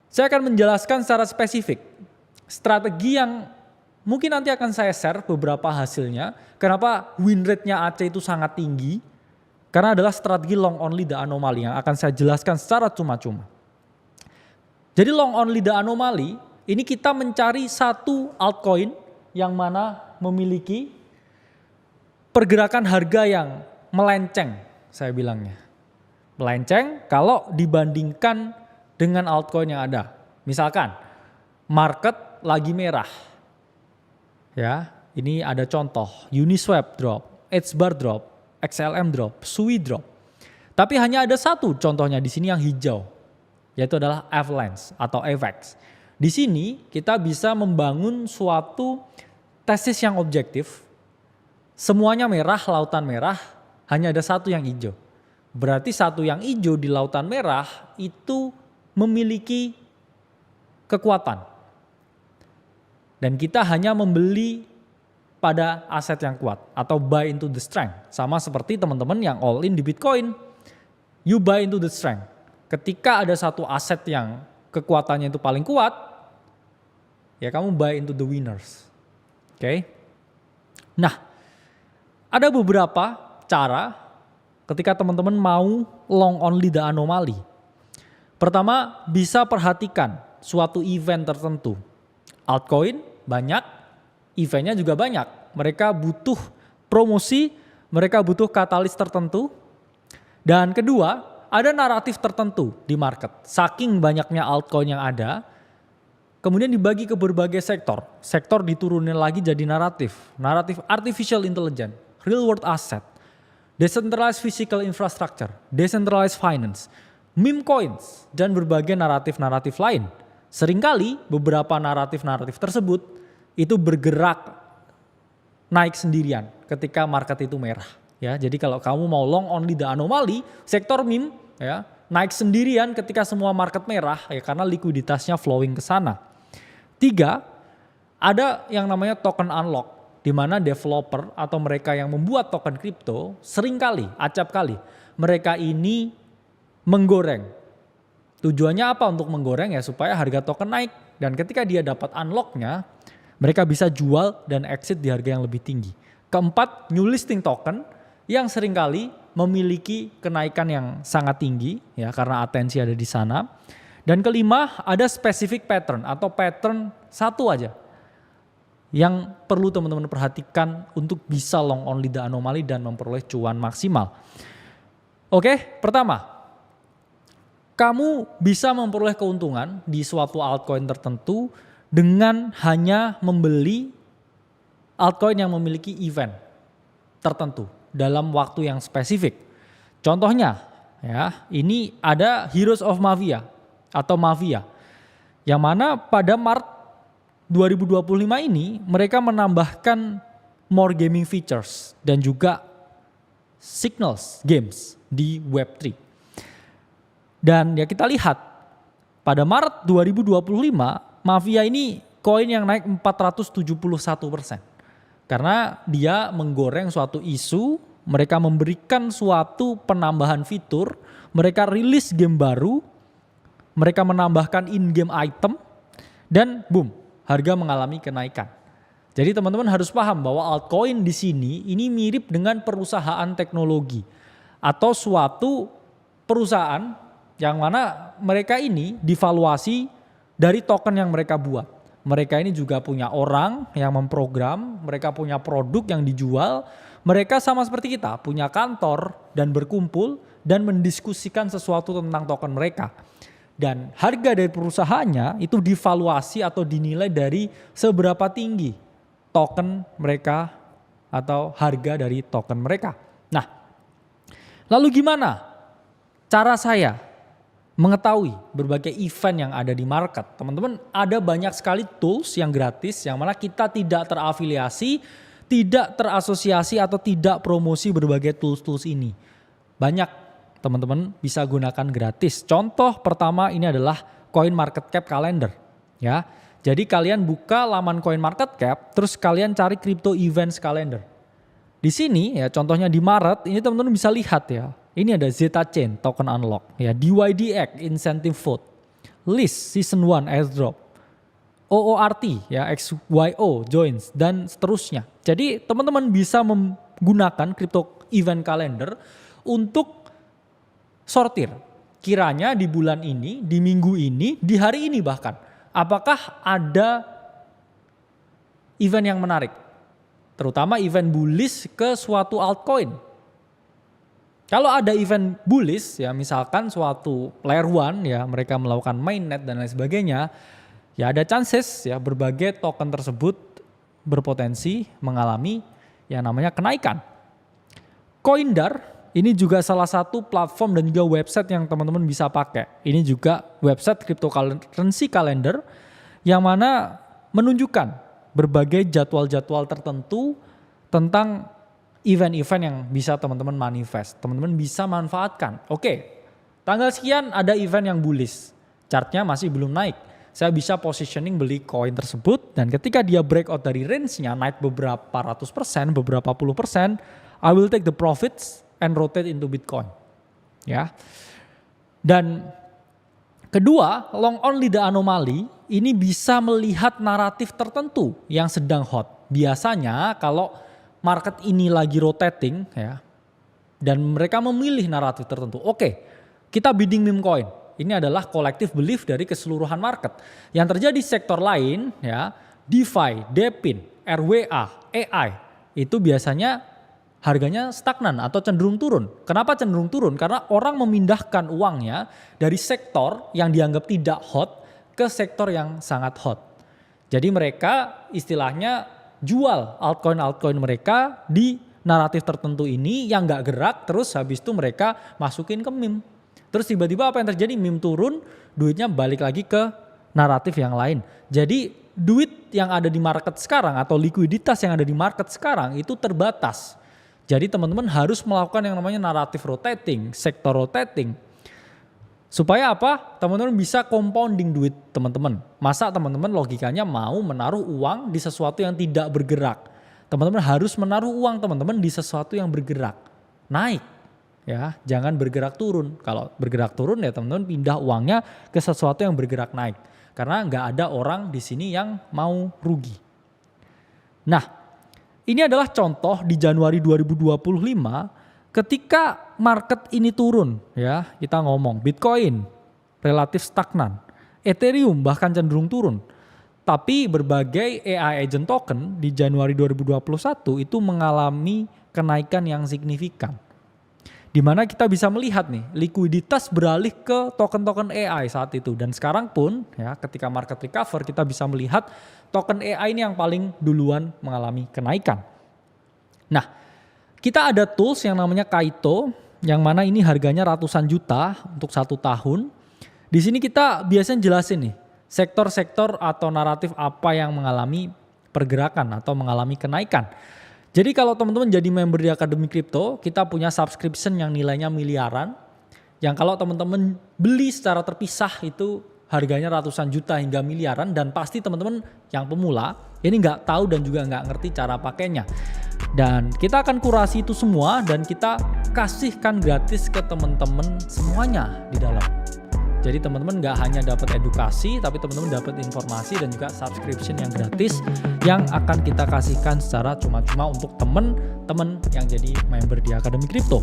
Saya akan menjelaskan secara spesifik strategi yang mungkin nanti akan saya share beberapa hasilnya. Kenapa win rate-nya AC itu sangat tinggi? Karena adalah strategi long only the anomaly yang akan saya jelaskan secara cuma-cuma. Jadi long only the anomaly, ini kita mencari satu altcoin yang mana memiliki pergerakan harga yang melenceng, saya bilangnya. Melenceng kalau dibandingkan dengan altcoin yang ada. Misalkan market lagi merah. Ya, ini ada contoh Uniswap drop, HBAR drop, XLM drop, SUI drop. Tapi hanya ada satu contohnya di sini yang hijau, yaitu adalah Avalanche atau AVAX. Di sini kita bisa membangun suatu tesis yang objektif. Semuanya merah, lautan merah, hanya ada satu yang hijau. Berarti satu yang hijau di lautan merah itu memiliki kekuatan. Dan kita hanya membeli pada aset yang kuat atau buy into the strength. Sama seperti teman-teman yang all in di Bitcoin. You buy into the strength. Ketika ada satu aset yang kekuatannya itu paling kuat, ya kamu buy into the winners. Oke. Nah, ada beberapa cara ketika teman-teman mau long only the anomaly. Pertama, bisa perhatikan suatu event tertentu. Altcoin banyak, eventnya juga banyak. Mereka butuh promosi, mereka butuh katalis tertentu. Dan kedua, ada naratif tertentu di market. Saking banyaknya altcoin yang ada, kemudian dibagi ke berbagai sektor. Sektor diturunin lagi jadi naratif. Naratif artificial intelligence, real world asset, decentralized physical infrastructure, decentralized finance, meme coins, dan berbagai naratif-naratif lain. Seringkali beberapa naratif-naratif tersebut itu bergerak naik sendirian ketika market itu merah. Ya, jadi kalau kamu mau long only the anomaly, sektor meme ya, naik sendirian ketika semua market merah ya karena likuiditasnya flowing ke sana. 3, ada yang namanya token unlock, di mana developer atau mereka yang membuat token kripto seringkali, acap kali, mereka ini menggoreng. Tujuannya apa untuk menggoreng ya supaya harga token naik dan ketika dia dapat unlocknya mereka bisa jual dan exit di harga yang lebih tinggi. Keempat, new listing token yang seringkali memiliki kenaikan yang sangat tinggi ya karena atensi ada di sana. Dan kelima, ada specific pattern atau pattern satu aja yang perlu teman-teman perhatikan untuk bisa long only the anomaly dan memperoleh cuan maksimal. Oke, pertama, kamu bisa memperoleh keuntungan di suatu altcoin tertentu dengan hanya membeli altcoin yang memiliki event tertentu dalam waktu yang spesifik. Contohnya, ya, ini ada Heroes of Mafia atau Mafia, yang mana pada Maret 2025 ini mereka menambahkan more gaming features dan juga signals games di Web3. Dan ya kita lihat pada Maret 2025 Mafia ini koin yang naik 471%. Karena dia menggoreng suatu isu, mereka memberikan suatu penambahan fitur, mereka rilis game baru, mereka menambahkan in-game item, dan boom, harga mengalami kenaikan. Jadi teman-teman harus paham bahwa altcoin di sini ini mirip dengan perusahaan teknologi atau suatu perusahaan yang mana mereka ini divaluasi dari token yang mereka buat. Mereka ini juga punya orang yang memprogram, mereka punya produk yang dijual, mereka sama seperti kita punya kantor dan berkumpul dan mendiskusikan sesuatu tentang token mereka. Dan harga dari perusahaannya itu divaluasi atau dinilai dari seberapa tinggi token mereka atau harga dari token mereka. Nah, lalu gimana cara saya mengetahui berbagai event yang ada di market? Teman-teman, ada banyak sekali tools yang gratis yang mana kita tidak terafiliasi, tidak terasosiasi atau tidak promosi berbagai tools-tools ini. Banyak teman-teman bisa gunakan gratis. Contoh pertama ini adalah CoinMarketCap Calendar. Ya, jadi kalian buka laman CoinMarketCap, terus kalian cari Crypto Events Calendar. Di sini ya contohnya di Maret ini teman-teman bisa lihat ya. Ini ada Zeta Chain token unlock, ya DYDX incentive vote, list season 1 airdrop, OORT ya, XYO joins dan seterusnya. Jadi teman-teman bisa menggunakan crypto event calendar untuk sortir. Kiranya di bulan ini, di minggu ini, di hari ini bahkan, apakah ada event yang menarik? Terutama event bullish ke suatu altcoin. Kalau ada event bullish ya, misalkan suatu layer 1 ya, mereka melakukan mainnet dan lain sebagainya, ya ada chances ya berbagai token tersebut berpotensi mengalami yang namanya kenaikan. Coindar ini juga salah satu platform dan juga website yang teman-teman bisa pakai. Ini juga website cryptocurrency calendar yang mana menunjukkan berbagai jadwal-jadwal tertentu tentang event-event yang bisa teman-teman manifest. Teman-teman bisa manfaatkan. Oke, tanggal sekian ada event yang bullish. Chartnya masih belum naik. Saya bisa positioning beli koin tersebut dan ketika dia breakout dari range-nya naik beberapa ratus persen, beberapa puluh persen, I will take the profits and rotate into Bitcoin. Ya. Dan kedua, long only the anomaly ini bisa melihat naratif tertentu yang sedang hot. Biasanya kalau market ini lagi rotating ya, dan mereka memilih naratif tertentu. Oke, kita bidding meme coin. Ini adalah collective belief dari keseluruhan market. Yang terjadi sektor lain ya, DeFi, DePIN, RWA, AI itu biasanya harganya stagnan atau cenderung turun. Kenapa cenderung turun? Karena orang memindahkan uangnya dari sektor yang dianggap tidak hot ke sektor yang sangat hot. Jadi mereka istilahnya jual altcoin mereka di naratif tertentu ini yang gak gerak, terus habis itu mereka masukin ke meme. Terus tiba-tiba apa yang terjadi? Meme turun, duitnya balik lagi ke naratif yang lain. Jadi duit yang ada di market sekarang atau likuiditas yang ada di market sekarang itu terbatas. Jadi teman-teman harus melakukan yang namanya naratif rotating, sektor rotating. Supaya apa? Teman-teman bisa compounding duit teman-teman. Masa teman-teman logikanya mau menaruh uang di sesuatu yang tidak bergerak. Teman-teman harus menaruh uang teman-teman di sesuatu yang bergerak. Naik. Ya, jangan bergerak turun. Kalau bergerak turun ya teman-teman pindah uangnya ke sesuatu yang bergerak naik. Karena nggak ada orang di sini yang mau rugi. Nah, ini adalah contoh di Januari 2025 ketika market ini turun ya, kita ngomong Bitcoin relatif stagnan, Ethereum bahkan cenderung turun. Tapi berbagai AI agent token di Januari 2021 itu mengalami kenaikan yang signifikan. Di mana kita bisa melihat nih likuiditas beralih ke token-token AI saat itu. Dan sekarang pun ya ketika market recover kita bisa melihat token AI ini yang paling duluan mengalami kenaikan. Nah, kita ada tools yang namanya Kaito, yang mana ini harganya ratusan juta untuk 1 tahun. Di sini kita biasanya jelasin nih, sektor-sektor atau naratif apa yang mengalami pergerakan atau mengalami kenaikan. Jadi kalau teman-teman jadi member di Akademi Kripto, kita punya subscription yang nilainya miliaran. Yang kalau teman-teman beli secara terpisah itu harganya ratusan juta hingga miliaran. Dan pasti teman-teman yang pemula ini nggak tahu dan juga nggak ngerti cara pakainya. Dan kita akan kurasi itu semua dan kita kasihkan gratis ke teman-teman semuanya di dalam. Jadi teman-teman nggak hanya dapat edukasi, tapi teman-teman dapat informasi dan juga subscription yang gratis yang akan kita kasihkan secara cuma-cuma untuk teman-teman yang jadi member di Akademi Kripto.